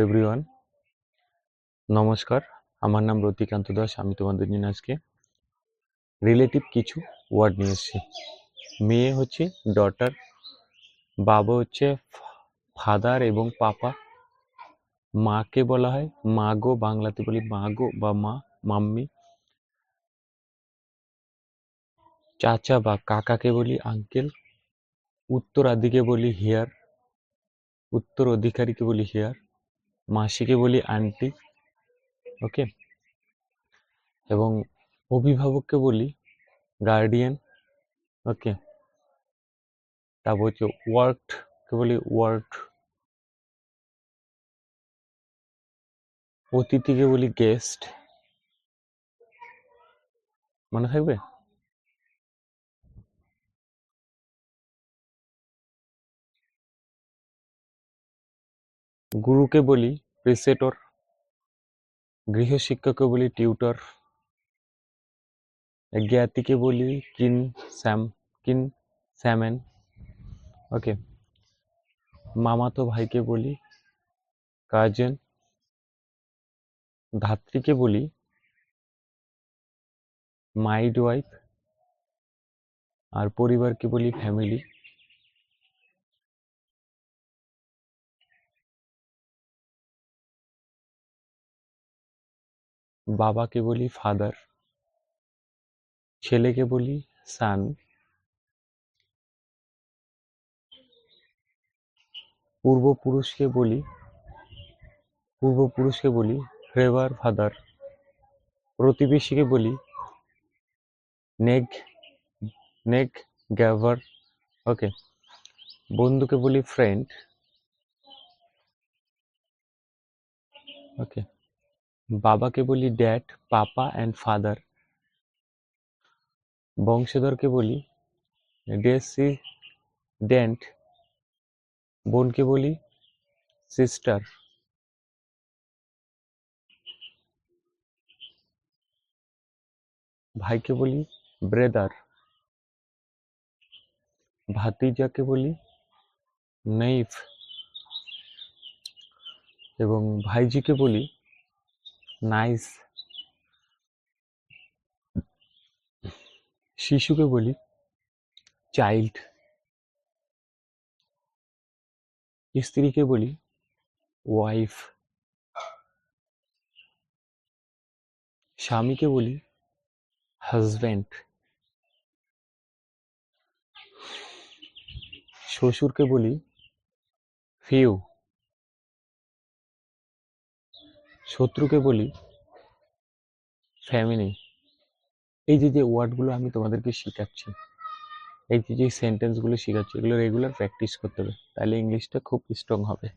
Everyone, নমস্কার। আমার নাম রতিকান্ত দাস। আমি তোমাদের জন্য আজকে রিলেটিভ কিছু ওয়ার্ড নিয়ে এসেছি। মেয়ে হচ্ছে ডটার, বাবা হচ্ছে ফাদার এবং পাপা, মাকে বলা হয় মা গো, বাংলাতে বলি মা গো বা মা, মাম্মি। চাচা বা কাকাকে বলি আঙ্কেল, উত্তরাধিকে বলি হেয়ার, উত্তর অধিকারীকে বলি হেয়ার, মাসিকে বলি আন্টি। ওকে, এবং অভিভাবককে বলি গার্ডিয়ান। ওকে, তারপর হচ্ছে ওয়ার্ককে বলি ওয়ার্ক, অতিথিকে বলি গেস্ট। মনে থাকবে? গুরুকে বলি প্রিসেটর, গৃহশিক্ষককে বলি টিউটর, জ্ঞাতিকে বলি কিন স্যামেন। ওকে, মামাতো ভাইকে বলি কাজেন, ধাত্রীকে বলি মাইড ওয়াইফ, আর পরিবারকে বলি ফ্যামিলি। বাবাকে বলি ফাদার, ছেলেকে বলি সান, পূর্বপুরুষকে বলি ফ্রেভার ফাদার, প্রতিবেশীকে বলি নেগ নেগ গ্যাভার। ওকে, বন্ধুকে বলি ফ্রেন্ড। ওকে, বাবাকে বলি ড্যাড, পাপা অ্যান্ড ফাদার। বংশধরকে বলি ডেসিডেন্ট, বোনকে বলি সিস্টার, ভাইকে বলি ব্রেদার, ভাতিজাকে বলি নেইফ, এবং ভাইজিকে বলি নাইস। শিশুকে বলি চাইল্ড, স্ত্রীকে বলি ওয়াইফ, স্বামীকে বলি হাজব্যান্ড, শ্বশুরকে বলি ফিউ, শত্রুকে বলি ফ্যামিলি। এই যে ওয়ার্ডগুলো আমি তোমাদেরকে শেখাচ্ছি, এই যে সেন্টেন্সগুলো শেখাচ্ছি, এগুলো রেগুলার প্র্যাকটিস করতে হবে, তাহলে ইংলিশটা খুব স্ট্রং হবে।